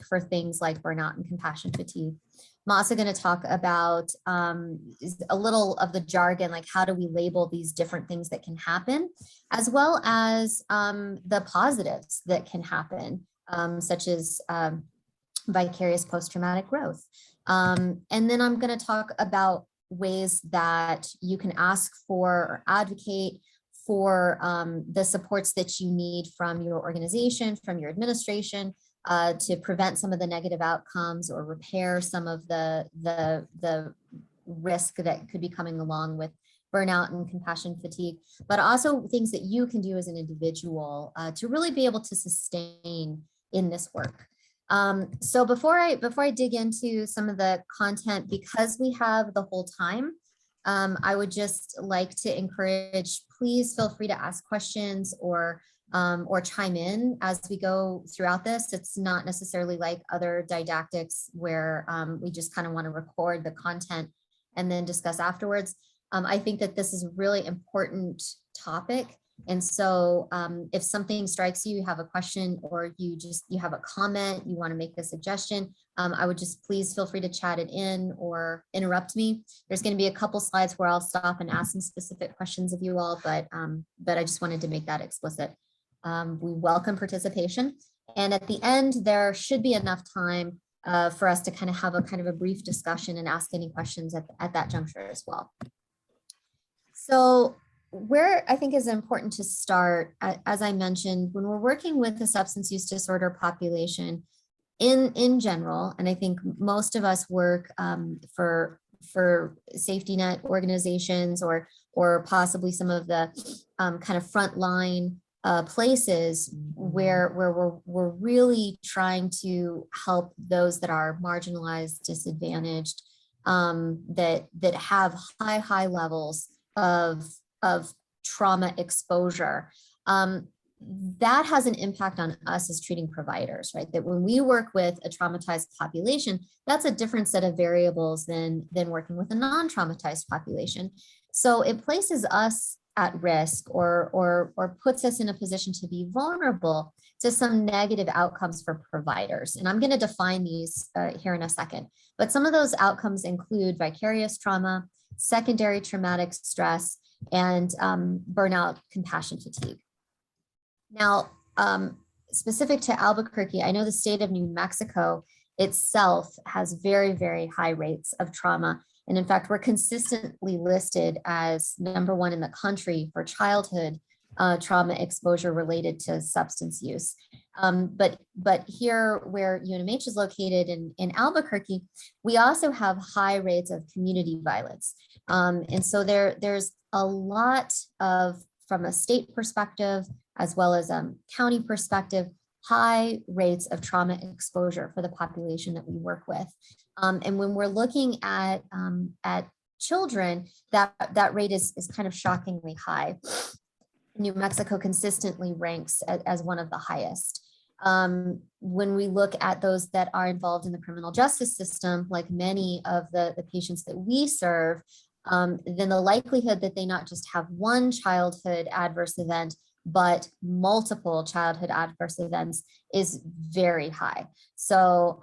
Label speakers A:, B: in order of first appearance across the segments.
A: for things like burnout and compassion fatigue. I'm also going to talk about a little of the jargon, like how do we label these different things that can happen, as well as the positives that can happen, such as vicarious post-traumatic growth. And then I'm going to talk about ways that you can ask for or advocate for the supports that you need from your organization, from your administration, to prevent some of the negative outcomes or repair some of the risk that could be coming along with burnout and compassion fatigue, but also things that you can do as an individual to really be able to sustain in this work. So before I dig into some of the content, because we have the whole time, I would just like to encourage, please feel free to ask questions or chime in as we go throughout this. It's not necessarily like other didactics where we just kind of want to record the content and then discuss afterwards. I think that this is a really important topic. And so if something strikes you, you have a question, or you have a comment, you want to make a suggestion, I would just please feel free to chat it in or interrupt me. There's going to be a couple slides where I'll stop and ask some specific questions of you all, but I just wanted to make that explicit. We welcome participation. And at the end, there should be enough time for us to kind of have a brief discussion and ask any questions at that juncture as well. So where I think is important to start, as I mentioned, when we're working with the substance use disorder population in general, and I think most of us work for safety net organizations or possibly some of the kind of frontline places where we're really trying to help those that are marginalized, disadvantaged, that have high levels of trauma exposure. That has an impact on us as treating providers, right? That when we work with a traumatized population, that's a different set of variables than working with a non-traumatized population. So it places us at risk or puts us in a position to be vulnerable to some negative outcomes for providers. And I'm going to define these here in a second. But some of those outcomes include vicarious trauma, secondary traumatic stress, and burnout, compassion fatigue. Now, specific to Albuquerque, I know the state of New Mexico itself has very high rates of trauma. And in fact, we're consistently listed as #1 in the country for childhood trauma exposure related to substance use. But here where UNMH is located in Albuquerque, we also have high rates of community violence. And so there's a lot of, from a state perspective, as well as a county perspective, high rates of trauma exposure for the population that we work with. And when we're looking at children, that rate is kind of shockingly high. New Mexico consistently ranks as one of the highest. When we look at those that are involved in the criminal justice system, like many of the patients that we serve, then the likelihood that they not just have one childhood adverse event, but multiple childhood adverse events is very high. So,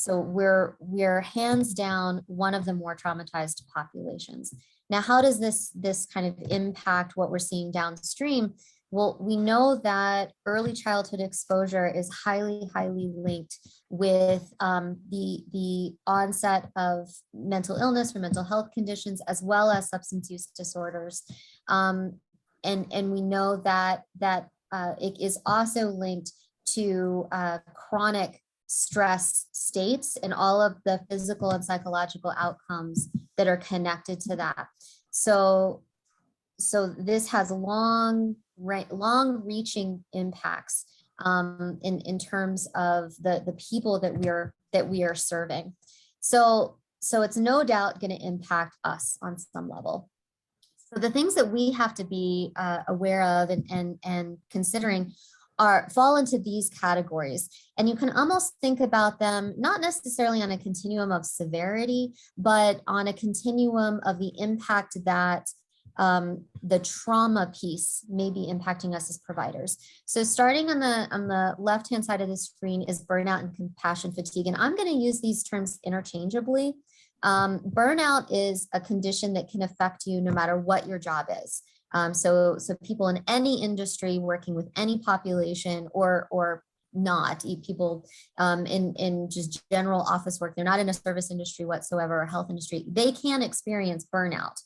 A: we're hands down one of the more traumatized populations. Now, how does this kind of impact what we're seeing downstream? Well, we know that early childhood exposure is highly linked with the onset of mental illness or mental health conditions, as well as substance use disorders. And we know that it is also linked to chronic stress states and all of the physical and psychological outcomes that are connected to that. So this has long-reaching impacts in terms of the people that we are serving. So it's no doubt going to impact us on some level. So the things that we have to be aware of and considering fall into these categories. And you can almost think about them not necessarily on a continuum of severity, but on a continuum of the impact that the trauma piece may be impacting us as providers. So starting on the left-hand side of the screen is burnout and compassion fatigue. And I'm going to use these terms interchangeably. Burnout is a condition that can affect you no matter what your job is. So people in any industry working with any population or not, people in just general office work, they're not in a service industry whatsoever or health industry, they can experience burnout.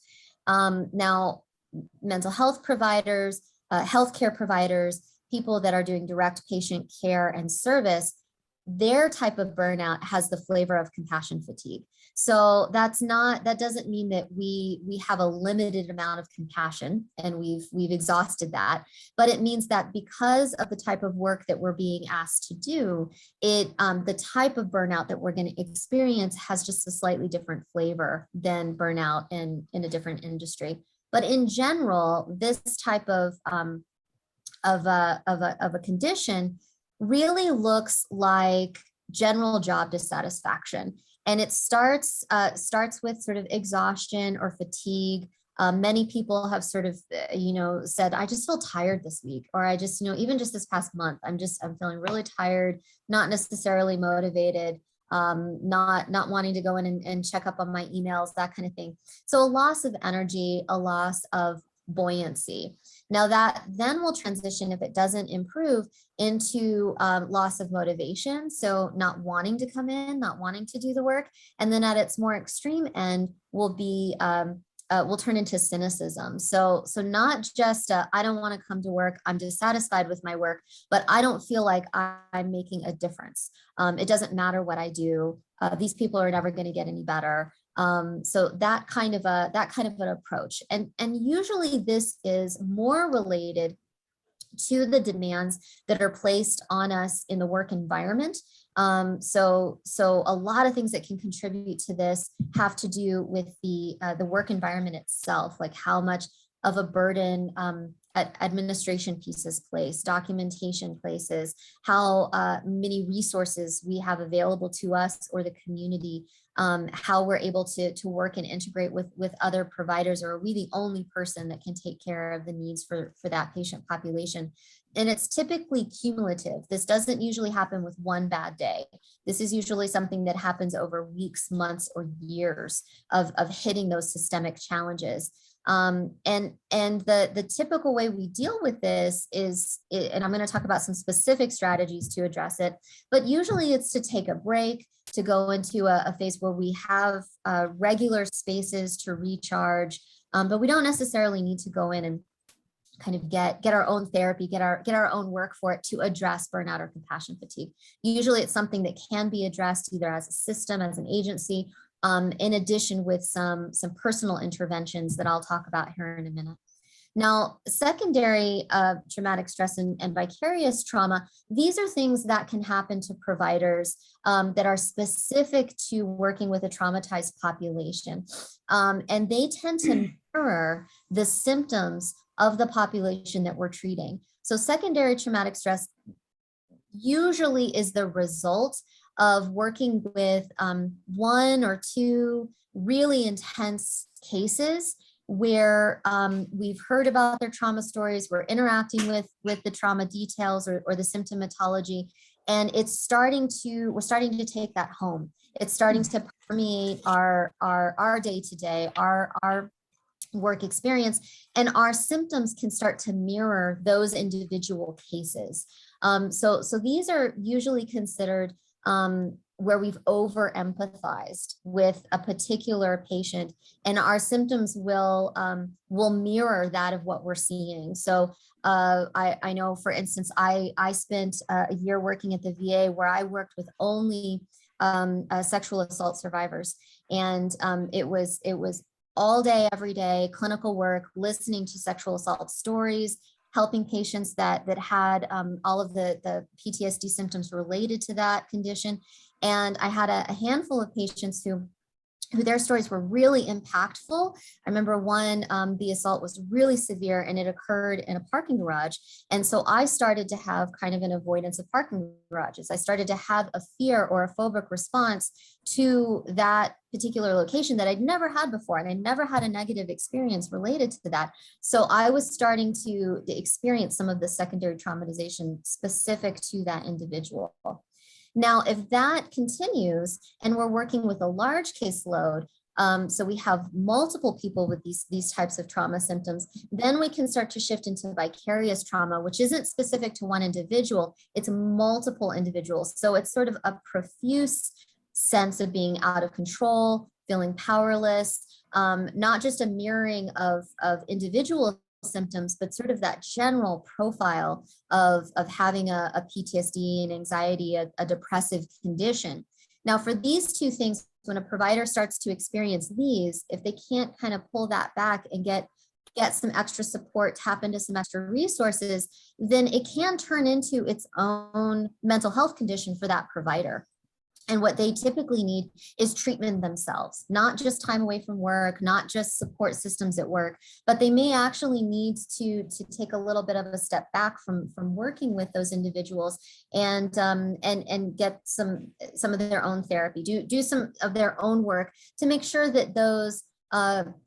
A: Now, mental health providers, healthcare providers, people that are doing direct patient care and service, their type of burnout has the flavor of compassion fatigue. So that doesn't mean that we have a limited amount of compassion and we've exhausted that, but it means that because of the type of work that we're being asked to do, the type of burnout that we're going to experience has just a slightly different flavor than burnout in a different industry. But in general, this type of a condition really looks like general job dissatisfaction. And it starts with sort of exhaustion or fatigue. Many people have sort of, said, I just feel tired this week, or I just, even just this past month, I'm feeling really tired, not necessarily motivated, not wanting to go in and check up on my emails, that kind of thing. So a loss of energy, a loss of buoyancy. Now that then will transition, if it doesn't improve, into loss of motivation. So not wanting to come in, not wanting to do the work. And then at its more extreme end will be, will turn into cynicism. So not just, I don't want to come to work, I'm dissatisfied with my work, but I don't feel like I'm making a difference. It doesn't matter what I do. These people are never going to get any better. So that kind of an approach, and usually this is more related to the demands that are placed on us in the work environment. So a lot of things that can contribute to this have to do with the work environment itself, like how much of a burden administration pieces place, documentation places, how many resources we have available to us or the community, how we're able to work and integrate with other providers, or are we the only person that can take care of the needs for that patient population? And it's typically cumulative. This doesn't usually happen with one bad day. This is usually something that happens over weeks, months, or years of hitting those systemic challenges. And the typical way we deal with this is, and I'm going to talk about some specific strategies to address it, but usually it's to take a break, to go into a phase where we have regular spaces to recharge, but we don't necessarily need to go in and kind of get our own therapy, get our own work for it to address burnout or compassion fatigue. Usually it's something that can be addressed either as a system, as an agency, in addition with some personal interventions that I'll talk about here in a minute. Now, secondary traumatic stress and vicarious trauma, these are things that can happen to providers that are specific to working with a traumatized population. And they tend to mirror the symptoms of the population that we're treating. So secondary traumatic stress usually is the result of working with one or two really intense cases where we've heard about their trauma stories, we're interacting with the trauma details or the symptomatology, and we're starting to take that home. It's starting to permeate our day-to-day, our work experience, and our symptoms can start to mirror those individual cases. So these are usually considered where we've over empathized with a particular patient, and our symptoms will mirror that of what we're seeing. So I know, for instance, I spent a year working at the VA where I worked with only sexual assault survivors, and it was all day, every day, clinical work, listening to sexual assault stories, helping patients that had all of the PTSD symptoms related to that condition. And I had a handful of patients who who their stories were really impactful. I remember one, the assault was really severe and it occurred in a parking garage. And so I started to have kind of an avoidance of parking garages. I started to have a fear or a phobic response to that particular location that I'd never had before. And I never had a negative experience related to that. So I was starting to experience some of the secondary traumatization specific to that individual. Now, if that continues and we're working with a large caseload, so we have multiple people with these types of trauma symptoms, then we can start to shift into vicarious trauma, which isn't specific to one individual, it's multiple individuals. So it's sort of a profuse sense of being out of control, feeling powerless, not just a mirroring of individual symptoms, but sort of that general profile of having a PTSD and anxiety, a depressive condition. Now, for these two things, when a provider starts to experience these, if they can't kind of pull that back and get some extra support, tap into some extra resources, then it can turn into its own mental health condition for that provider. And what they typically need is treatment themselves, not just time away from work, not just support systems at work, but they may actually need to take a little bit of a step back from working with those individuals and get some of their own therapy, do some of their own work to make sure that those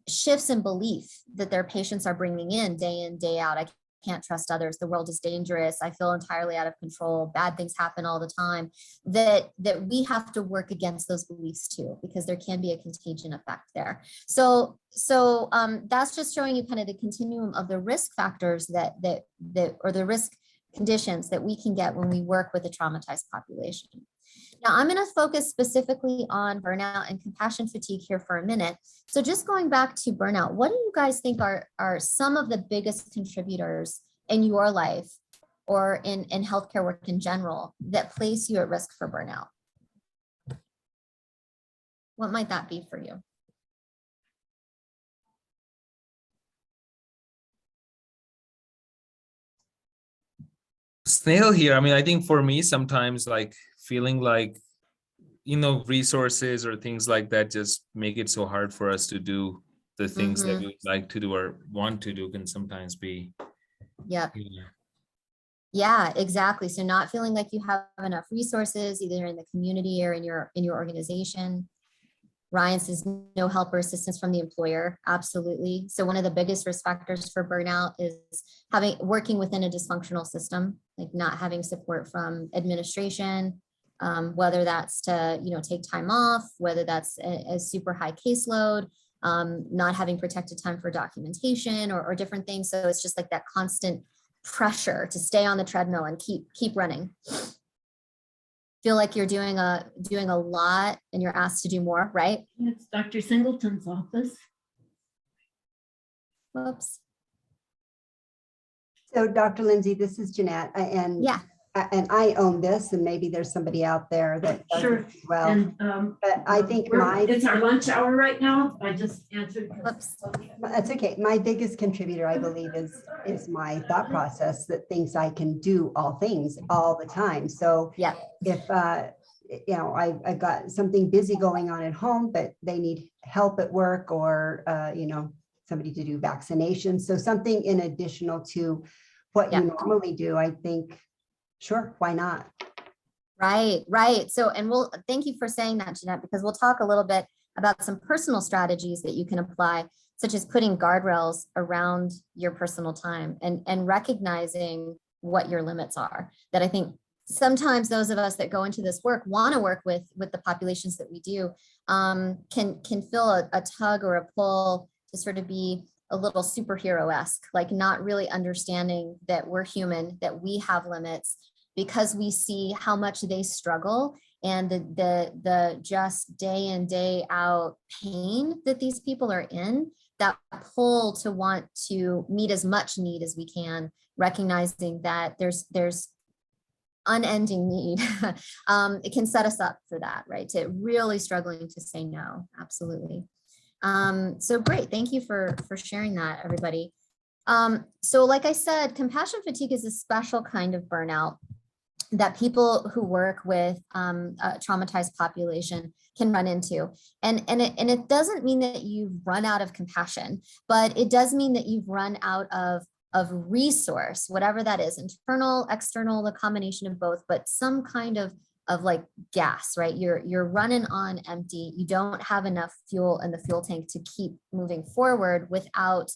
A: shifts in belief that their patients are bringing in, day out. I can't trust others. The world is dangerous. I feel entirely out of control. Bad things happen all the time. That we have to work against those beliefs too, because there can be a contagion effect there. So that's just showing you kind of the continuum of the risk factors or the risk conditions that we can get when we work with a traumatized population. Now, I'm going to focus specifically on burnout and compassion fatigue here for a minute. So just going back to burnout, what do you guys think are some of the biggest contributors in your life or in healthcare work in general that place you at risk for burnout? What might that be for you?
B: Snail here. I mean, I think for me, sometimes like feeling like, resources or things like that just make it so hard for us to do the things that we would like to do or want to do can sometimes be.
A: Yep. Yeah, exactly. So not feeling like you have enough resources either in the community or in your organization. Ryan says no help or assistance from the employer. Absolutely. So one of the biggest risk factors for burnout is working within a dysfunctional system, like not having support from administration, whether that's to, take time off, whether that's a super high caseload, not having protected time for documentation or different things. So it's just like that constant pressure to stay on the treadmill and keep running. Feel like you're doing a lot and you're asked to do more, right?
C: It's Dr. Singleton's office.
A: Whoops.
D: So Dr. Lindsay, this is Jeanette, and
A: yeah.
D: And I own this, and maybe there's somebody out there that does
C: Sure.
D: as well.
C: And,
D: but I think
C: it's our lunch hour right now. I just answered.
A: Whoops.
D: That's okay. My biggest contributor, I believe, is my thought process that thinks I can do all things all the time. So
A: yeah,
D: if I've got something busy going on at home, but they need help at work or somebody to do vaccinations. So something in additional to what you normally do, I think. Sure, why not?
A: Right. So, and thank you for saying that, Jeanette, because we'll talk a little bit about some personal strategies that you can apply, such as putting guardrails around your personal time and recognizing what your limits are. That I think sometimes those of us that go into this work want to work with the populations that we do can feel a tug or a pull to sort of be a little superhero-esque, like not really understanding that we're human, that we have limits, because we see how much they struggle and the just day in, day out pain that these people are in, that pull to want to meet as much need as we can, recognizing that there's unending need. It can set us up for that, right? To really struggling to say no. Absolutely. So great. Thank you for sharing that, everybody. So like I said, compassion fatigue is a special kind of burnout. that people who work with a traumatized population can run into. And it doesn't mean that you've run out of compassion, but it does mean that you've run out of resource, whatever that is, internal, external, the combination of both, but some kind of like gas, right? You're running on empty. You don't have enough fuel in the fuel tank to keep moving forward without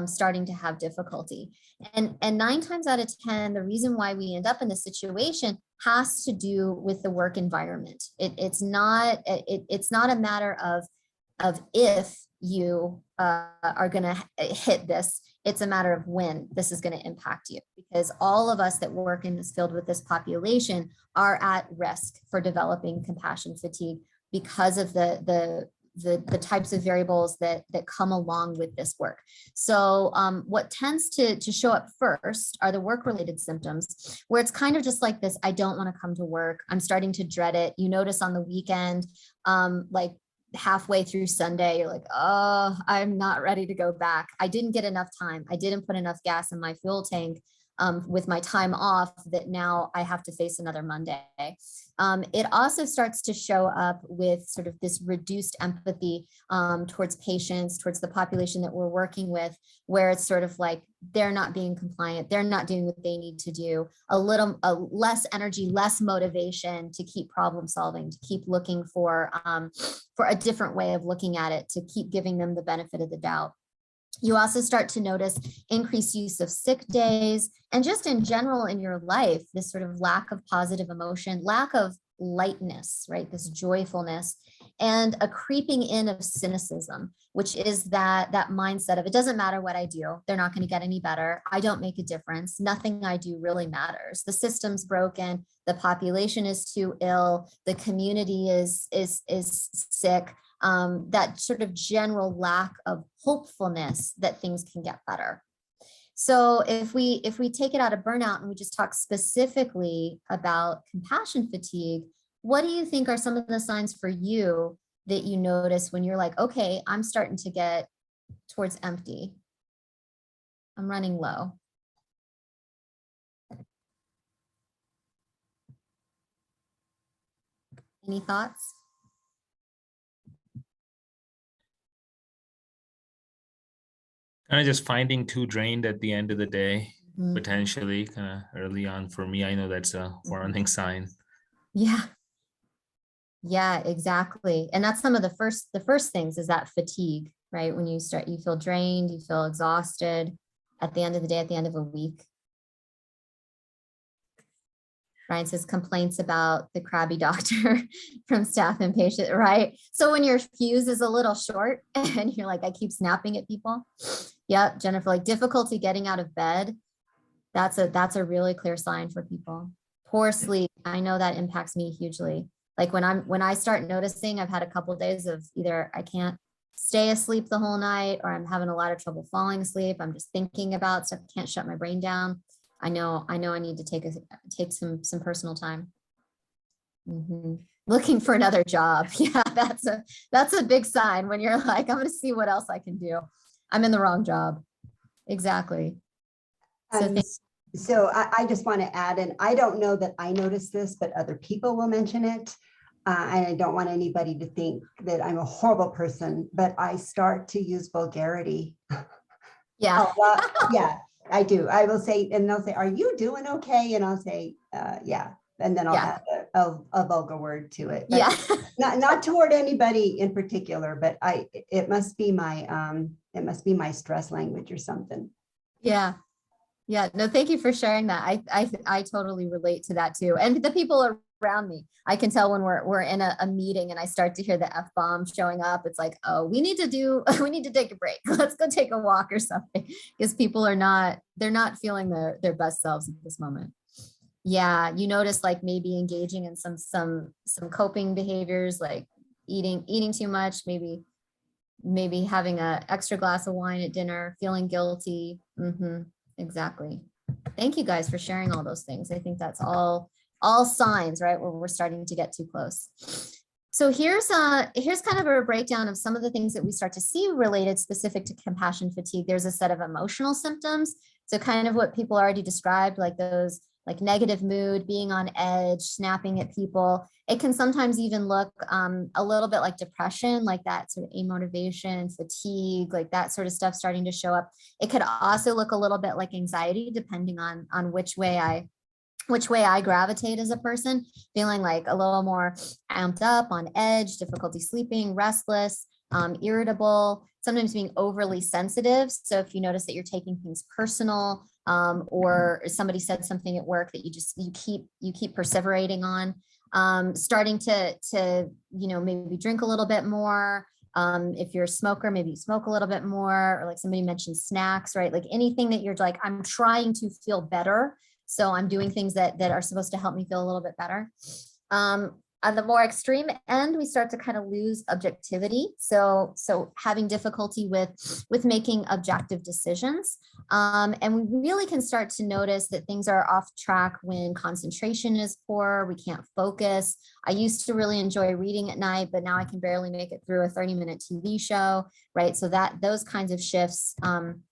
A: starting to have difficulty. And 9 times out of 10, the reason why we end up in this situation has to do with the work environment. It's not a matter of if you are going to hit this. It's a matter of when this is going to impact you, because all of us that work in this field with this population are at risk for developing compassion fatigue because of the types of variables that come along with this work. So what tends to show up first are the work-related symptoms, where it's kind of just like this: I don't want to come to work. I'm starting to dread it. You notice on the weekend, like halfway through Sunday, you're like, oh, I'm not ready to go back. I didn't get enough time. I didn't put enough gas in my fuel tank with my time off, that now I have to face another Monday. It also starts to show up with sort of this reduced empathy towards patients, towards the population that we're working with, where it's sort of like they're not being compliant, they're not doing what they need to do, less energy, less motivation to keep problem solving, to keep looking for a different way of looking at it, to keep giving them the benefit of the doubt. You also start to notice increased use of sick days, and just in general in your life, this sort of lack of positive emotion, lack of lightness, right? This joyfulness, and a creeping in of cynicism, which is that mindset of, it doesn't matter what I do, they're not going to get any better. I don't make a difference. Nothing I do really matters. The system's broken. The population is too ill. The community is sick. That sort of general lack of hopefulness that things can get better. So if we take it out of burnout and we just talk specifically about compassion fatigue, what do you think are some of the signs for you that you notice when you're like, okay, I'm starting to get towards empty, I'm running low? Any thoughts?
B: Kind of just finding too drained at the end of the day,
A: Mhm.
B: potentially kind of early on for me. I know that's a warning sign.
A: Yeah, exactly. And that's some of the first things, is that fatigue, right? When you feel drained, you feel exhausted at the end of the day, at the end of a week. Ryan says complaints about the crabby doctor from staff and patient, right? So when your fuse is a little short and you're like, I keep snapping at people. Yep, Jennifer, like difficulty getting out of bed. That's a really clear sign for people. Poor sleep. I know that impacts me hugely. Like when I start noticing, I've had a couple of days of either I can't stay asleep the whole night, or I'm having a lot of trouble falling asleep. I'm just thinking about stuff, can't shut my brain down. I know I need to take some personal time. Looking for another job. Yeah, that's a big sign when you're like, I'm going to see what else I can do. I'm in the wrong job. Exactly.
D: So I just want to add, and I don't know that I noticed this, but other people will mention it. And I don't want anybody to think that I'm a horrible person, but I start to use vulgarity.
A: Yeah.
D: Yeah, I do. I will say, and they'll say, are you doing okay? And I'll say, yeah. And then I'll add a vulgar word to it. But yeah. not toward anybody in particular, but it must be my stress language or something.
A: Yeah. Yeah, no, thank you for sharing that. I totally relate to that too. And the people around me, I can tell when we're in a meeting and I start to hear the F-bomb showing up. It's like, oh, we need to take a break. Let's go take a walk or something, because people they're not feeling their best selves at this moment. Yeah, you notice like maybe engaging in some coping behaviors, like eating too much, maybe having an extra glass of wine at dinner, feeling guilty. Exactly. Thank you guys for sharing all those things. I think that's all signs, right, where we're starting to get too close. So here's kind of a breakdown of some of the things that we start to see related specific to compassion fatigue. There's a set of emotional symptoms. So kind of what people already described, like those like negative mood, being on edge, snapping at people. It can sometimes even look a little bit like depression, like that sort of amotivation, fatigue, like that sort of stuff starting to show up. It could also look a little bit like anxiety, depending on which way I gravitate as a person, feeling like a little more amped up, on edge, difficulty sleeping, restless, irritable, sometimes being overly sensitive. So if you notice that you're taking things personal, or somebody said something at work that you keep perseverating on, starting to maybe drink a little bit more. If you're a smoker, maybe you smoke a little bit more, or like somebody mentioned snacks, right? Like anything that you're like, I'm trying to feel better, so I'm doing things that are supposed to help me feel a little bit better. On the more extreme end, we start to kind of lose objectivity. So having difficulty with making objective decisions. And we really can start to notice that things are off track when concentration is poor, we can't focus. I used to really enjoy reading at night, but now I can barely make it through a 30-minute TV show, right? So those kinds of shifts. And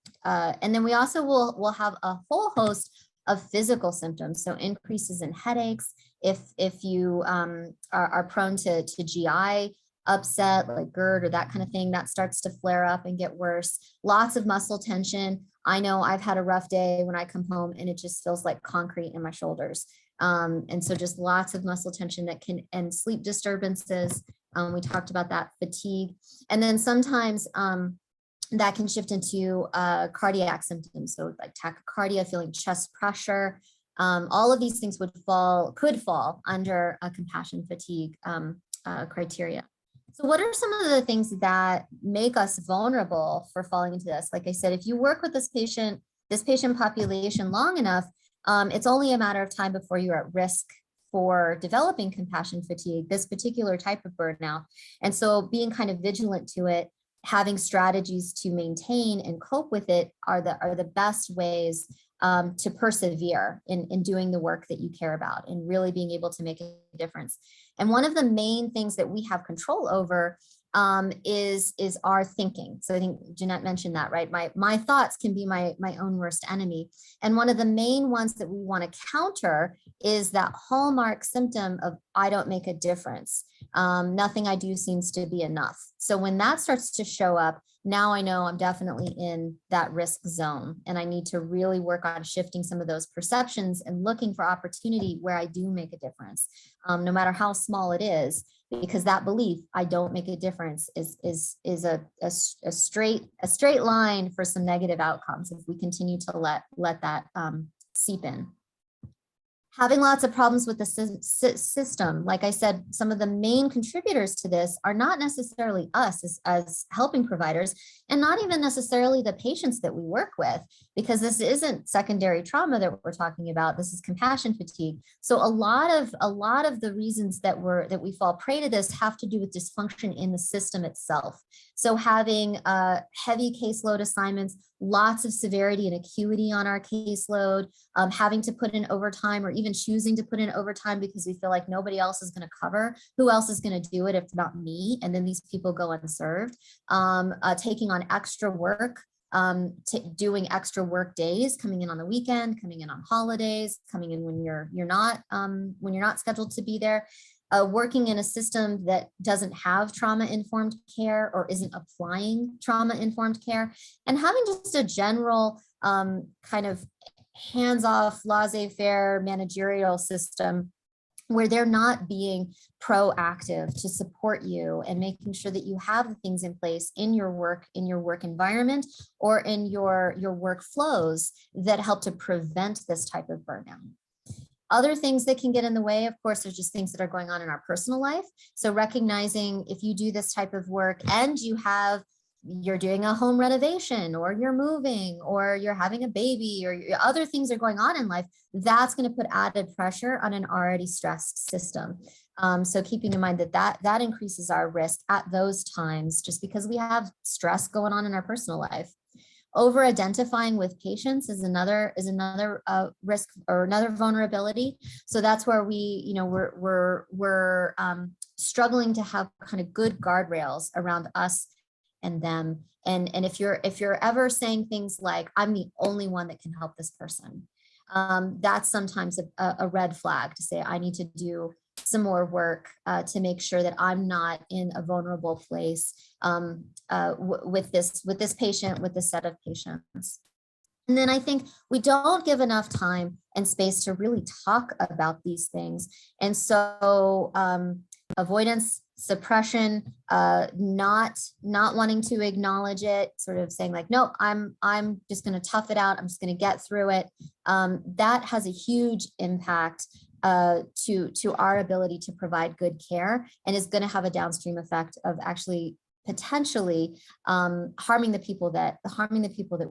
A: then we also will have a whole host of physical symptoms. So increases in headaches. If you are prone to GI upset, like GERD or that kind of thing, that starts to flare up and get worse. Lots of muscle tension. I know I've had a rough day when I come home and it just feels like concrete in my shoulders. And so just lots of muscle tension and sleep disturbances. We talked about that, fatigue. And then sometimes that can shift into cardiac symptoms. So like tachycardia, feeling chest pressure. All of these things could fall under a compassion fatigue criteria. So what are some of the things that make us vulnerable for falling into this? Like I said, if you work with this patient population long enough, it's only a matter of time before you're at risk for developing compassion fatigue, this particular type of burnout. And so being kind of vigilant to it, having strategies to maintain and cope with it are the best ways to persevere in doing the work that you care about and really being able to make a difference. And one of the main things that we have control over is our thinking. So I think Jeanette mentioned that, right? My thoughts can be my own worst enemy. And one of the main ones that we want to counter is that hallmark symptom of I don't make a difference. Nothing I do seems to be enough. So when that starts to show up, now I know I'm definitely in that risk zone, and I need to really work on shifting some of those perceptions and looking for opportunity where I do make a difference, no matter how small it is, because that belief I don't make a difference is a straight line for some negative outcomes if we continue to let that seep in. Having lots of problems with the system. Like I said, some of the main contributors to this are not necessarily us as helping providers, and not even necessarily the patients that we work with, because this isn't secondary trauma that we're talking about. This is compassion fatigue. So a lot of the reasons that we fall prey to this have to do with dysfunction in the system itself. So having heavy caseload assignments, lots of severity and acuity on our caseload, having to put in overtime or even choosing to put in overtime because we feel like nobody else is going to cover. Who else is going to do it if not me? And then these people go unserved. Taking on extra work, doing extra work days, coming in on the weekend, coming in on holidays, coming in when you're not scheduled to be there. Working in a system that doesn't have trauma-informed care or isn't applying trauma-informed care, and having just a general kind of hands-off, laissez-faire managerial system where they're not being proactive to support you and making sure that you have the things in place in your work environment or in your workflows that help to prevent this type of burnout. Other things that can get in the way, of course, there's just things that are going on in our personal life. So recognizing if you do this type of work and you're doing a home renovation or you're moving or you're having a baby or other things are going on in life, that's going to put added pressure on an already stressed system. So keeping in mind that increases our risk at those times just because we have stress going on in our personal life. Over identifying with patients is another risk or another vulnerability. So that's where we're struggling to have kind of good guardrails around us and them. And if you're ever saying things like, I'm the only one that can help this person, that's sometimes a red flag to say, I need to do some more work to make sure that I'm not in a vulnerable place with this patient, with this set of patients. And then I think we don't give enough time and space to really talk about these things. And so avoidance, suppression, not wanting to acknowledge it, sort of saying like, no, I'm just going to tough it out. I'm just going to get through it. That has a huge impact to our ability to provide good care, and is going to have a downstream effect of actually potentially harming the people that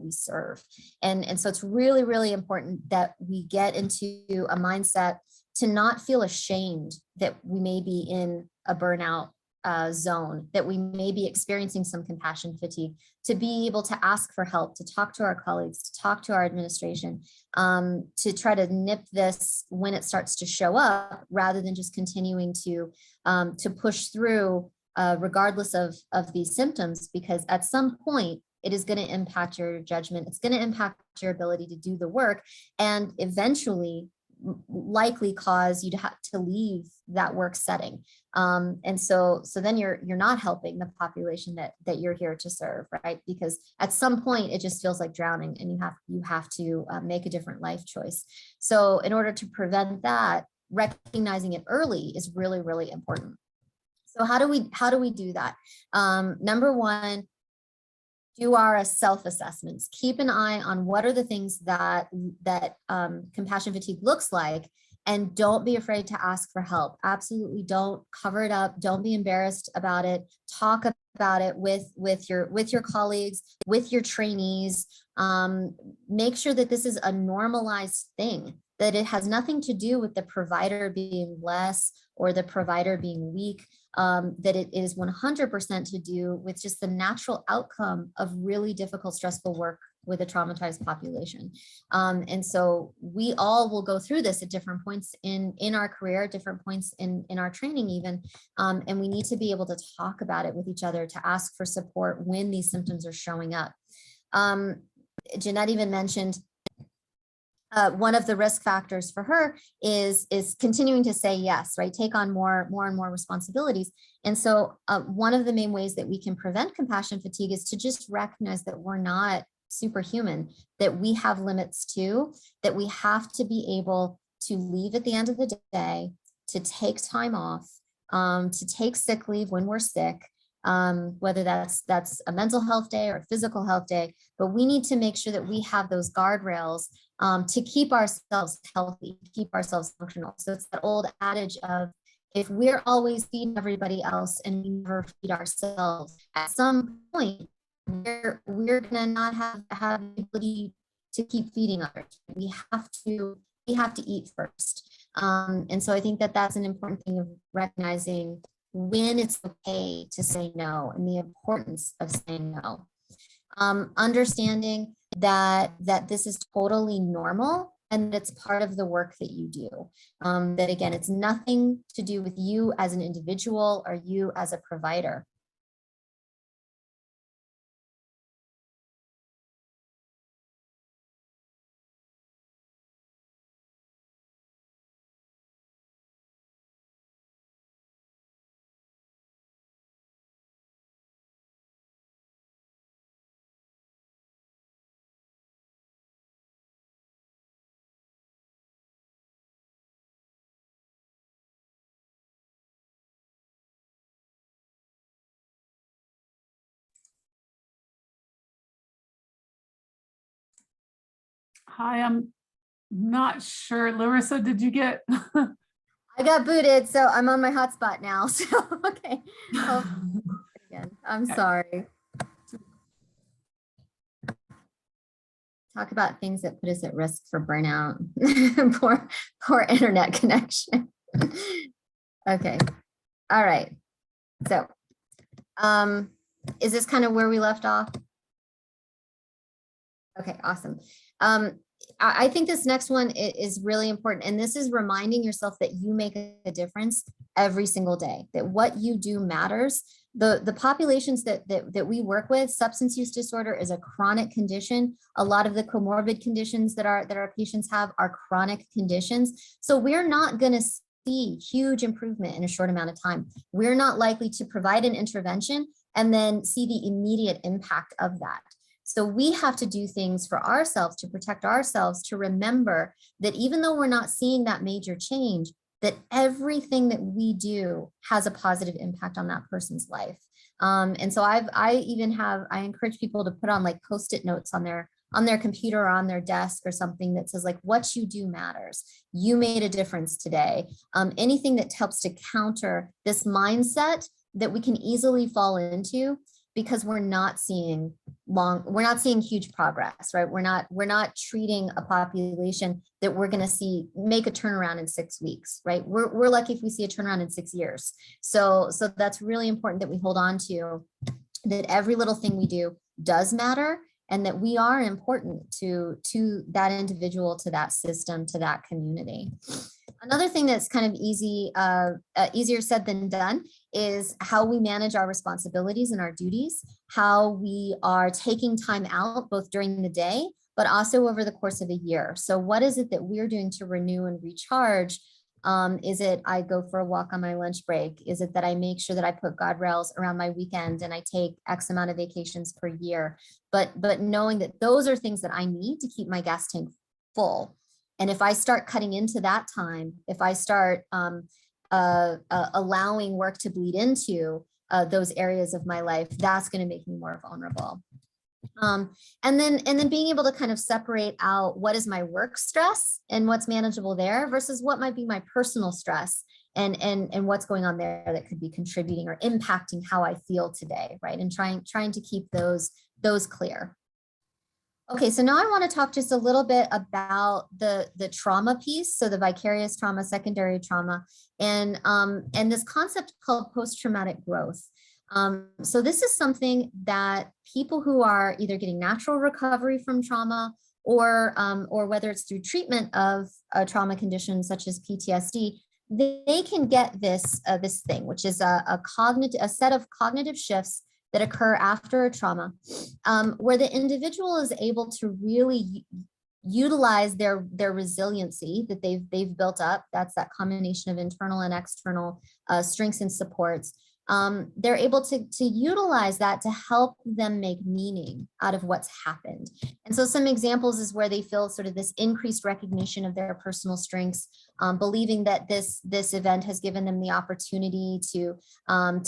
A: we serve. And so it's really, really important that we get into a mindset to not feel ashamed that we may be in a burnout zone, that we may be experiencing some compassion fatigue, to be able to ask for help, to talk to our colleagues, to talk to our administration, to try to nip this when it starts to show up, rather than just continuing to push through regardless of these symptoms, because at some point it is going to impact your judgment. It's going to impact your ability to do the work, and eventually likely cause you to have to leave that work setting. And so then you're not helping the population that you're here to serve, right? Because at some point it just feels like drowning, and you have to make a different life choice. So in order to prevent that, recognizing it early is really, really important. So how do we do that? Number one, do our self-assessments. Keep an eye on what are the things that compassion fatigue looks like, and don't be afraid to ask for help. Absolutely don't cover it up. Don't be embarrassed about it. Talk about it with your colleagues, with your trainees. Make sure that this is a normalized thing, that it has nothing to do with the provider being less or the provider being weak. That it is 100% to do with just the natural outcome of really difficult, stressful work with a traumatized population. And so we all will go through this at different points in our career, different points in our training even. And we need to be able to talk about it with each other, to ask for support when these symptoms are showing up. Jeanette even mentioned one of the risk factors for her is continuing to say yes, right? Take on more and more responsibilities. And so one of the main ways that we can prevent compassion fatigue is to just recognize that we're not superhuman, that we have limits too, that we have to be able to leave at the end of the day, to take time off, to take sick leave when we're sick, whether that's a mental health day or a physical health day. But we need to make sure that we have those guardrails to keep ourselves healthy, keep ourselves functional. So it's that old adage of, if we're always feeding everybody else and we never feed ourselves, at some point we're gonna not have the ability to keep feeding others. We have to eat first. And so I think that that's an important thing of recognizing when it's okay to say no, and the importance of saying no. Understanding that this is totally normal, and it's part of the work that you do. That again, it's nothing to do with you as an individual or you as a provider.
E: Hi, I'm not sure. Larissa, did you get?
A: I got booted, so I'm on my hotspot now. So, okay. Oh, again, I'm sorry. Talk about things that put us at risk for burnout. poor internet connection. Okay. All right. So, is this kind of where we left off? Okay, awesome. I think this next one is really important, and this is reminding yourself that you make a difference every single day, that what you do matters. The populations that we work with, substance use disorder is a chronic condition. A lot of the comorbid conditions that our patients have are chronic conditions. So we're not going to see huge improvement in a short amount of time. We're not likely to provide an intervention and then see the immediate impact of that. So we have to do things for ourselves to protect ourselves, to remember that even though we're not seeing that major change, that everything that we do has a positive impact on that person's life. And so I encourage people to put on like Post-it notes on their computer or on their desk or something that says like, what you do matters. You made a difference today. Anything that helps to counter this mindset that we can easily fall into because we're not seeing huge progress, right? We're not treating a population that we're going to see make a turnaround in 6 weeks, right? We're lucky if we see a turnaround in 6 years. So that's really important that we hold on to, that every little thing we do does matter, and that we are important to that individual, to that system, to that community. Another thing that's kind of easier said than done is how we manage our responsibilities and our duties, how we are taking time out both during the day, but also over the course of a year. So what is it that we're doing to renew and recharge? Is it I go for a walk on my lunch break? Is it that I make sure that I put guardrails around my weekend and I take X amount of vacations per year? But knowing that those are things that I need to keep my gas tank full. And if I start cutting into that time, if I start allowing work to bleed into those areas of my life, that's going to make me more vulnerable. And then being able to kind of separate out what is my work stress and what's manageable there versus what might be my personal stress and what's going on there that could be contributing or impacting how I feel today, right? And trying to keep those clear. Okay, so now I want to talk just a little bit about the trauma piece, so the vicarious trauma, secondary trauma, and this concept called post-traumatic growth. So this is something that people who are either getting natural recovery from trauma or whether it's through treatment of a trauma condition such as PTSD, they can get this thing, which is a set of cognitive shifts that occur after a trauma, where the individual is able to really utilize their resiliency that they've built up. That's that combination of internal and external strengths and supports. They're able to utilize that to help them make meaning out of what's happened. And so some examples is where they feel sort of this increased recognition of their personal strengths, believing that this event has given them the opportunity to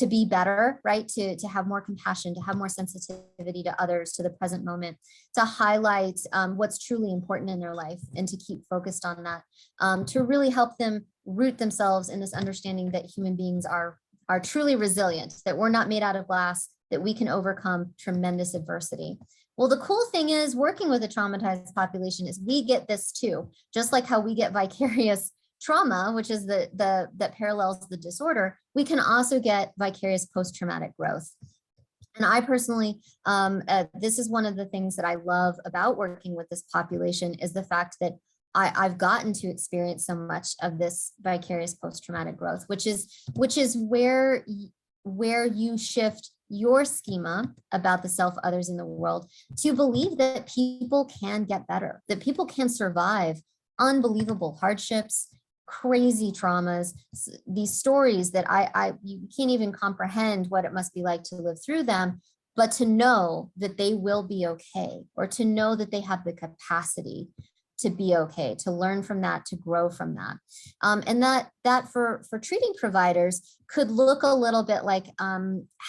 A: be better, right? To have more compassion, to have more sensitivity to others, to the present moment, to highlight what's truly important in their life and to keep focused on that, to really help them root themselves in this understanding that human beings are truly resilient, that we're not made out of glass, that we can overcome tremendous adversity. Well, the cool thing is working with a traumatized population is we get this too, just like how we get vicarious trauma, which is that parallels the disorder, we can also get vicarious post-traumatic growth. And I personally, this is one of the things that I love about working with this population is the fact that I've gotten to experience so much of this vicarious post-traumatic growth, which is where you shift your schema about the self, others, in the world to believe that people can get better, that people can survive unbelievable hardships, crazy traumas, these stories that you can't even comprehend what it must be like to live through them, but to know that they will be okay, or to know that they have the capacity to be okay, to learn from that, to grow from that. And that for treating providers could look a little bit like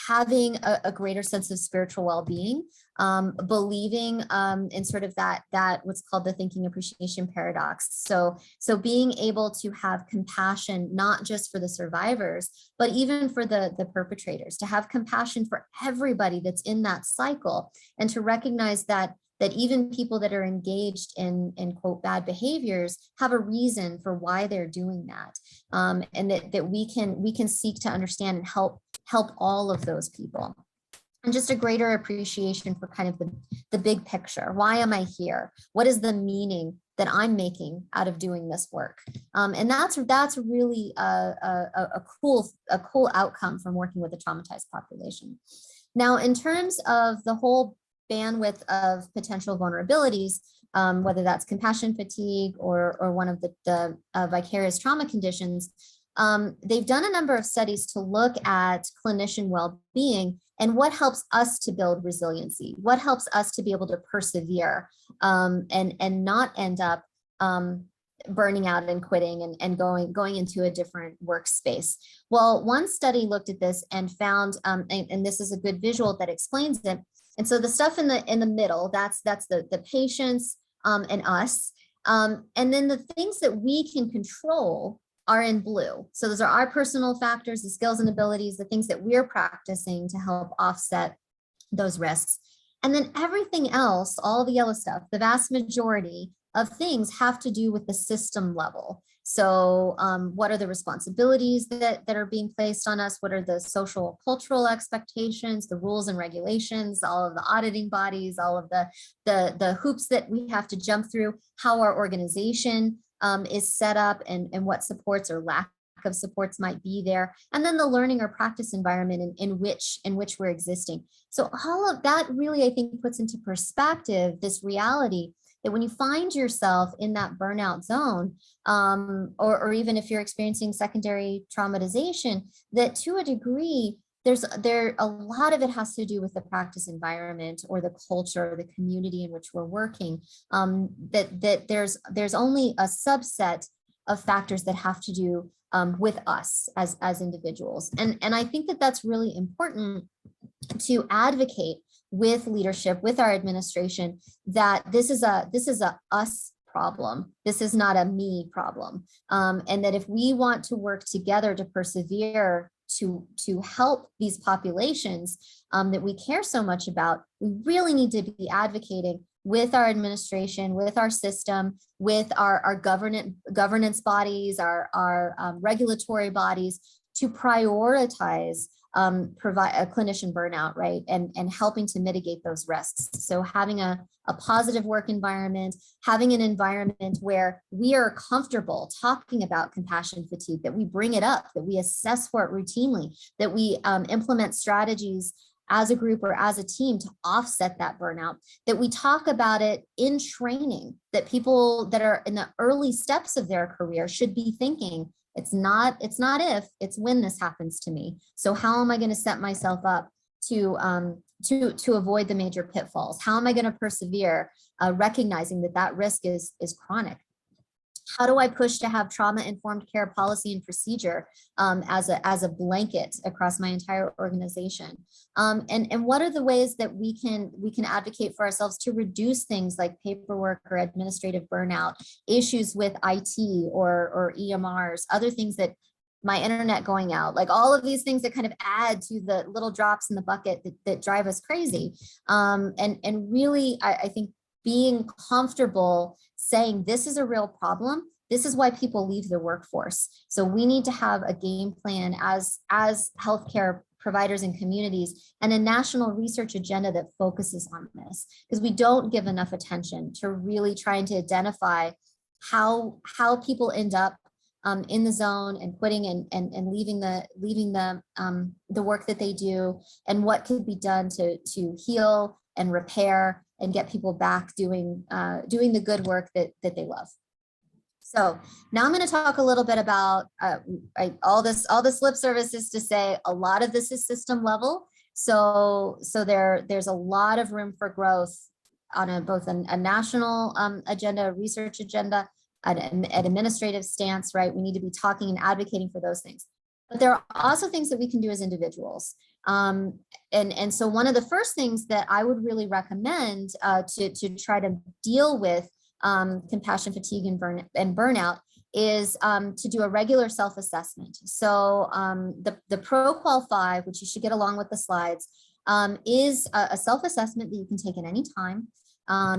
A: having a greater sense of spiritual well-being, believing in sort of that what's called the thinking appreciation paradox. So being able to have compassion, not just for the survivors, but even for the perpetrators, to have compassion for everybody that's in that cycle, and to recognize that even people that are engaged in quote bad behaviors have a reason for why they're doing that, and that we can seek to understand and help all of those people. And just a greater appreciation for kind of the big picture. Why am I here? What is the meaning that I'm making out of doing this work. And that's really a cool outcome from working with a traumatized population. Now, in terms of the whole bandwidth of potential vulnerabilities, whether that's compassion fatigue or one of the vicarious trauma conditions, they've done a number of studies to look at clinician well-being and what helps us to build resiliency, what helps us to be able to persevere and not end up burning out and quitting and going into a different workspace. Well, one study looked at this and found, and this is a good visual that explains it. And so the stuff in the middle, that's the patients and us. And then the things that we can control are in blue. So those are our personal factors, the skills and abilities, the things that we're practicing to help offset those risks. And then everything else, all the yellow stuff, the vast majority of things have to do with the system level. So what are the responsibilities that are being placed on us? What are the social cultural expectations, the rules and regulations, all of the auditing bodies, all of the hoops that we have to jump through, how our organization is set up and what supports or lack of supports might be there, and then the learning or practice environment in which we're existing. So all of that really, I think, puts into perspective this reality that when you find yourself in that burnout zone, or even if you're experiencing secondary traumatization, that to a degree, a lot of it has to do with the practice environment or the culture, or the community in which we're working. That there's only a subset of factors that have to do with us as individuals, and I think that that's really important to advocate with leadership, with our administration, that this is a us problem. This is not a me problem, and that if we want to work together to persevere to help these populations that we care so much about, we really need to be advocating with our administration, with our system, with our governance bodies, our regulatory bodies, to prioritize provide a clinician burnout, right? And helping to mitigate those risks. So having a positive work environment, having an environment where we are comfortable talking about compassion fatigue, that we bring it up, that we assess for it routinely, that we implement strategies as a group or as a team to offset that burnout, that we talk about it in training, that people that are in the early steps of their career should be thinking, it's not if, it's when this happens to me. So how am I going to set myself up to avoid the major pitfalls? How am I going to persevere, recognizing that risk is chronic? How do I push to have trauma-informed care policy and procedure as a blanket across my entire organization? And what are the ways that we can advocate for ourselves to reduce things like paperwork or administrative burnout, issues with IT or EMRs, other things that my internet going out, like all of these things that kind of add to the little drops in the bucket that drive us crazy. And really, I think being comfortable saying this is a real problem. This is why people leave the workforce. So we need to have a game plan as healthcare providers and communities, and a national research agenda that focuses on this, because we don't give enough attention to really trying to identify how people end up in the zone and quitting and leaving the work that they do, and what could be done to heal and repair and get people back doing the good work that they love. So now I'm going to talk a little bit about all this lip service is to say a lot of this is system level. So there's a lot of room for growth on both a national agenda, a research agenda, an administrative stance, right? We need to be talking and advocating for those things. But there are also things that we can do as individuals. And so one of the first things that I would really recommend to try to deal with compassion fatigue and burnout is to do a regular self-assessment. So the ProQual 5, which you should get along with the slides, is a self-assessment that you can take at any time.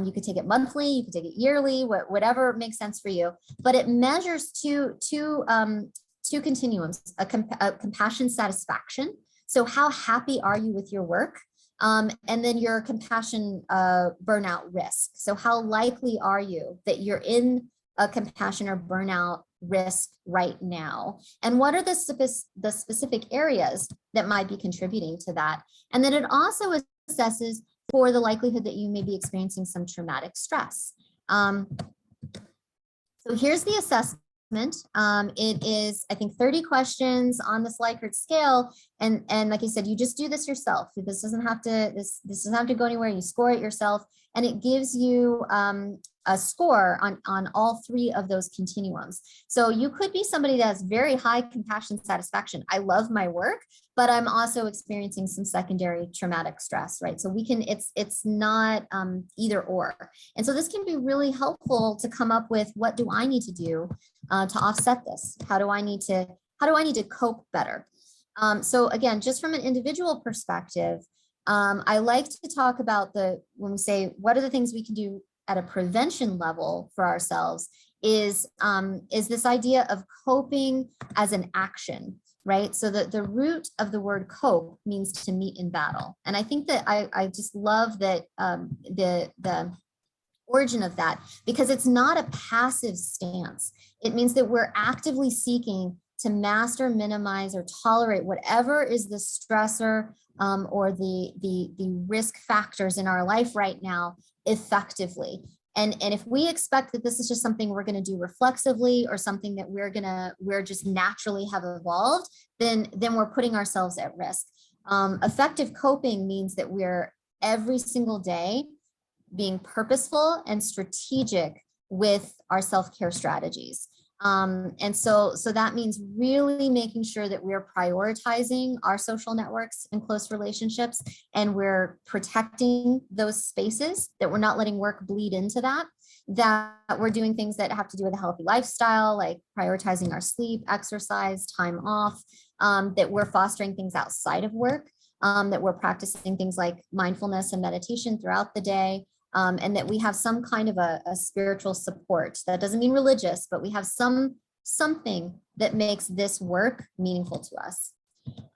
A: You could take it monthly, you could take it yearly, whatever makes sense for you. But it measures two continuums: a compassion satisfaction. So how happy are you with your work? And then your compassion burnout risk. So how likely are you that you're in a compassion or burnout risk right now? And what are the specific areas that might be contributing to that? And then it also assesses for the likelihood that you may be experiencing some traumatic stress. So here's the assessment. It is, I think, 30 questions on this Likert scale. And like I said, you just do this yourself. This doesn't have to, this doesn't have to go anywhere. You score it yourself, and it gives you a score on all three of those continuums. So you could be somebody that has very high compassion satisfaction. I love my work, but I'm also experiencing some secondary traumatic stress, right? So we can, it's not either or. And so this can be really helpful to come up with, what do I need to do to offset this? How do I need to cope better? So again, just from an individual perspective, I like to talk about when we say, what are the things we can do at a prevention level for ourselves, is this idea of coping as an action, right? So the root of the word cope means to meet in battle. And I think that I just love that the origin of that, because it's not a passive stance. It means that we're actively seeking to master, minimize, or tolerate whatever is the stressor or the risk factors in our life right now effectively. And if we expect that this is just something we're going to do reflexively, or something that we're just naturally have evolved, then we're putting ourselves at risk. Effective coping means that we're every single day being purposeful and strategic with our self-care strategies. And so that means really making sure that we're prioritizing our social networks and close relationships, and we're protecting those spaces, that we're not letting work bleed into that we're doing things that have to do with a healthy lifestyle, like prioritizing our sleep, exercise, time off, that we're fostering things outside of work, that we're practicing things like mindfulness and meditation throughout the day. And that we have some kind of a spiritual support. That doesn't mean religious, but we have something that makes this work meaningful to us.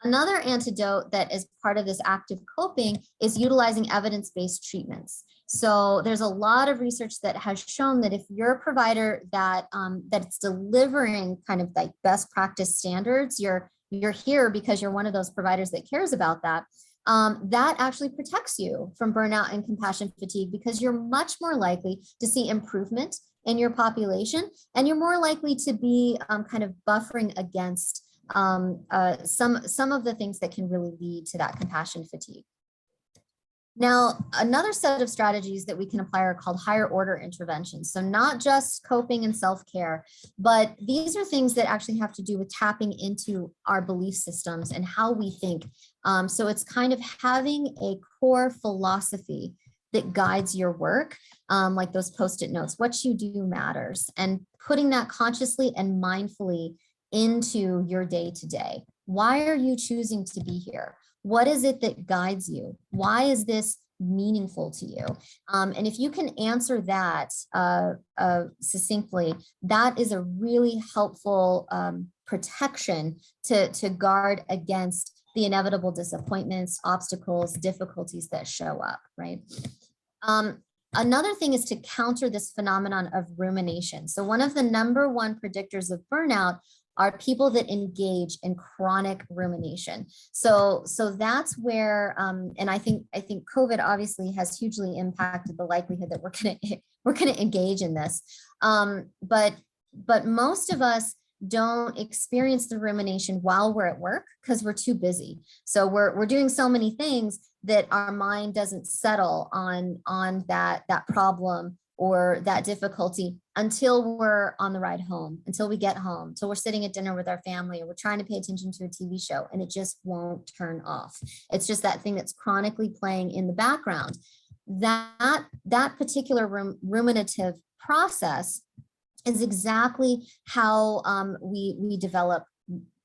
A: Another antidote that is part of this active coping is utilizing evidence-based treatments. So there's a lot of research that has shown that if you're a provider that's delivering kind of like best practice standards, you're here because you're one of those providers that cares about that. That actually protects you from burnout and compassion fatigue, because you're much more likely to see improvement in your population, and you're more likely to be kind of buffering against some of the things that can really lead to that compassion fatigue. Now, another set of strategies that we can apply are called higher order interventions. So not just coping and self-care, but these are things that actually have to do with tapping into our belief systems and how we think. So it's kind of having a core philosophy that guides your work, like those Post-it notes, what you do matters, and putting that consciously and mindfully into your day-to-day. Why are you choosing to be here? What is it that guides you? Why is this meaningful to you? And if you can answer that succinctly, that is a really helpful protection to guard against the inevitable disappointments, obstacles, difficulties that show up, right? Another thing is to counter this phenomenon of rumination. So one of the #1 predictors of burnout are people that engage in chronic rumination. So that's where, and I think COVID obviously has hugely impacted the likelihood that we're gonna engage in this. But most of us don't experience the rumination while we're at work because we're too busy. So we're doing so many things that our mind doesn't settle on that problem or that difficulty until we're on the ride home, until we get home, until we're sitting at dinner with our family, or we're trying to pay attention to a TV show, and it just won't turn off. It's just that thing that's chronically playing in the background. That particular ruminative process is exactly how we develop.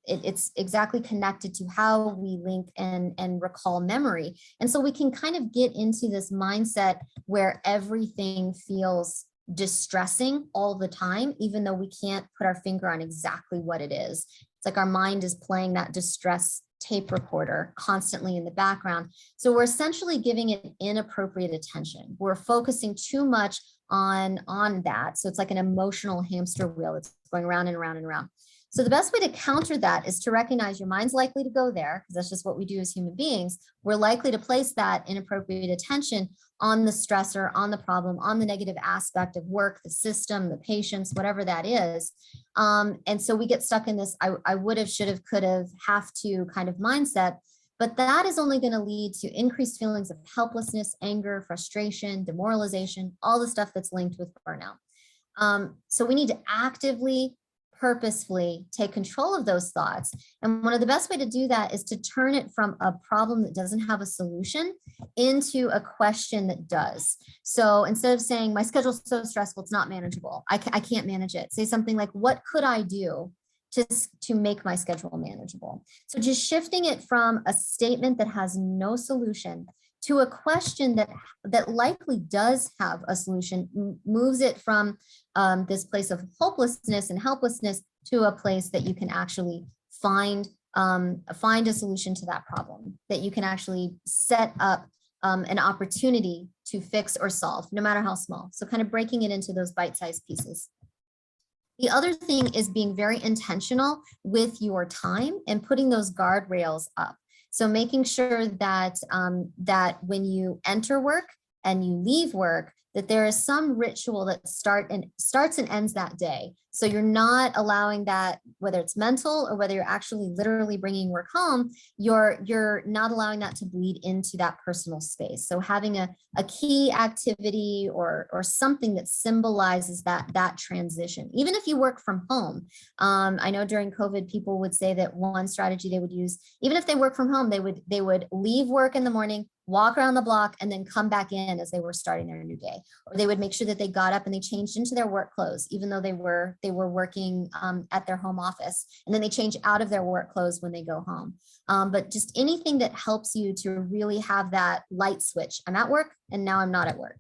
A: It's exactly connected to how we link and recall memory. And so we can kind of get into this mindset where everything feels distressing all the time, even though we can't put our finger on exactly what it is. It's like our mind is playing that distress tape recorder constantly in the background. So we're essentially giving it inappropriate attention. We're focusing too much on that. So it's like an emotional hamster wheel that's going around and around and around. So the best way to counter that is to recognize your mind's likely to go there, because that's just what we do as human beings. We're likely to place that inappropriate attention on the stressor, on the problem, on the negative aspect of work, the system, the patients, whatever that is. And so we get stuck in this I would have, should have, could have to kind of mindset. But that is only going to lead to increased feelings of helplessness, anger, frustration, demoralization, all the stuff that's linked with burnout. So we need to actively, purposefully take control of those thoughts. And one of the best way to do that is to turn it from a problem that doesn't have a solution into a question that does. So instead of saying, my schedule's so stressful, it's not manageable, I can't manage it, say something like, what could I do to make my schedule manageable? So just shifting it from a statement that has no solution to a question that likely does have a solution, moves it from this place of hopelessness and helplessness to a place that you can actually find a solution to that problem, that you can actually set up an opportunity to fix or solve, no matter how small. So kind of breaking it into those bite-sized pieces. The other thing is being very intentional with your time and putting those guardrails up. So making sure that that when you enter work and you leave work, that there is some ritual that starts and ends that day. So you're not allowing that, whether it's mental or whether you're actually literally bringing work home, you're not allowing that to bleed into that personal space. So having a key activity or something that symbolizes that transition, even if you work from home. I know during COVID, people would say that one strategy they would use, even if they work from home, they would leave work in the morning, walk around the block, and then come back in as they were starting their new day. Or they would make sure that they got up and they changed into their work clothes, even though they were working at their home office. And then they change out of their work clothes when they go home. But just anything that helps you to really have that light switch. I'm at work and now I'm not at work.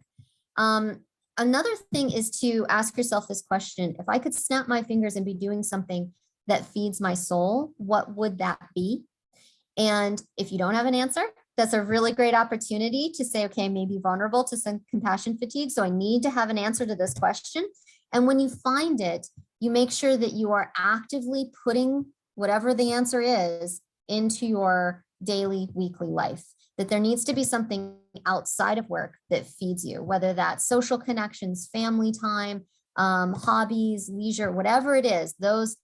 A: Another thing is to ask yourself this question: if I could snap my fingers and be doing something that feeds my soul, what would that be? And if you don't have an answer, that's a really great opportunity to say, okay, I may be vulnerable to some compassion fatigue, so I need to have an answer to this question. And when you find it, you make sure that you are actively putting whatever the answer is into your daily, weekly life, that there needs to be something outside of work that feeds you, whether that's social connections, family time, hobbies, leisure, whatever it is. Those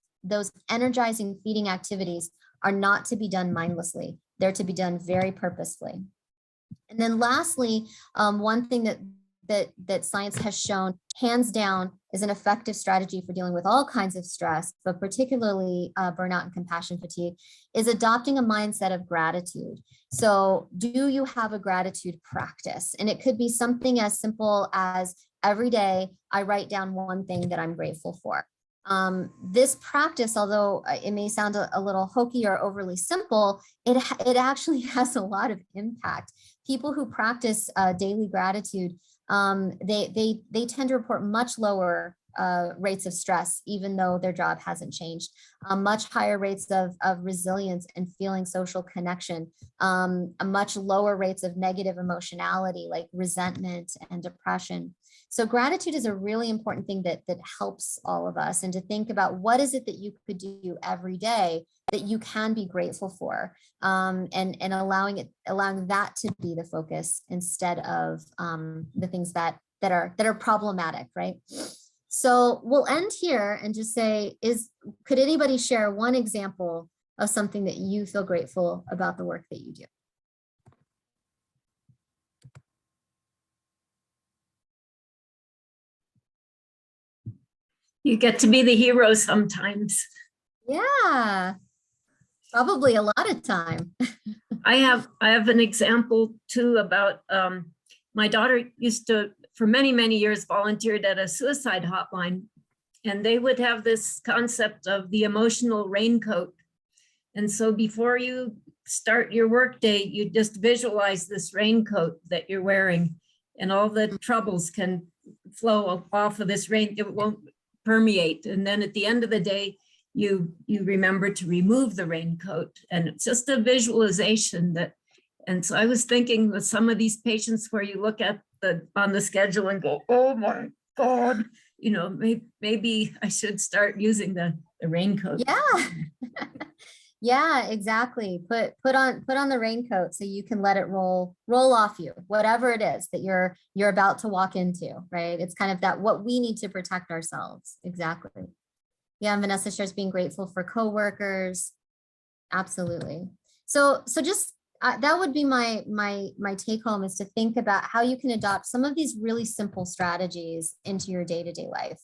A: energizing, feeding activities are not to be done mindlessly. They're to be done very purposefully. And then lastly, one thing that science has shown hands down is an effective strategy for dealing with all kinds of stress, but particularly burnout and compassion fatigue, is adopting a mindset of gratitude. So do you have a gratitude practice? And it could be something as simple as every day I write down one thing that I'm grateful for. This practice, although it may sound a little hokey or overly simple, it actually has a lot of impact. People who practice daily gratitude, they tend to report much lower rates of stress, even though their job hasn't changed, much higher rates of resilience and feeling social connection, a much lower rates of negative emotionality like resentment and depression. So gratitude is a really important thing that helps all of us, and to think about what is it that you could do every day that you can be grateful for, and allowing that to be the focus instead of the things that are problematic, right? So we'll end here and just say, could anybody share one example of something that you feel grateful about the work that you do?
C: You get to be the hero sometimes.
A: Yeah, probably a lot of time.
C: I have an example too about my daughter used to, for many, many years, volunteered at a suicide hotline, and they would have this concept of the emotional raincoat. And so before you start your workday, you just visualize this raincoat that you're wearing, and all the troubles can flow off of this rain. It won't permeate. And then at the end of the day, you remember to remove the raincoat. And it's just a visualization that, and so I was thinking with some of these patients where you look at on the schedule and go, oh my God, you know, maybe I should start using the raincoat.
A: Yeah. Yeah, exactly. Put on the raincoat so you can let it roll off you, whatever it is that you're about to walk into, right? It's kind of that what we need to protect ourselves. Exactly. Yeah, and Vanessa shares being grateful for coworkers. Absolutely. So just that would be my take home, is to think about how you can adopt some of these really simple strategies into your day-to-day life.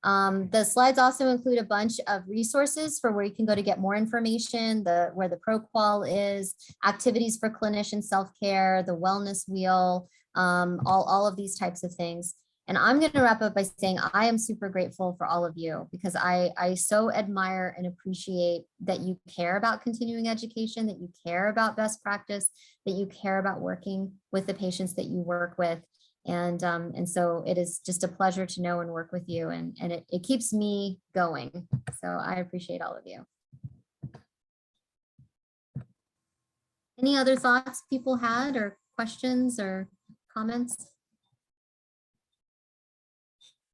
A: The slides also include a bunch of resources for where you can go to get more information, where the ProQual is, activities for clinician self-care, the wellness wheel, all of these types of things. And I'm going to wrap up by saying I am super grateful for all of you, because I so admire and appreciate that you care about continuing education, that you care about best practice, that you care about working with the patients that you work with. And so it is just a pleasure to know and work with you, and it keeps me going. So I appreciate all of you. Any other thoughts people had, or questions or comments?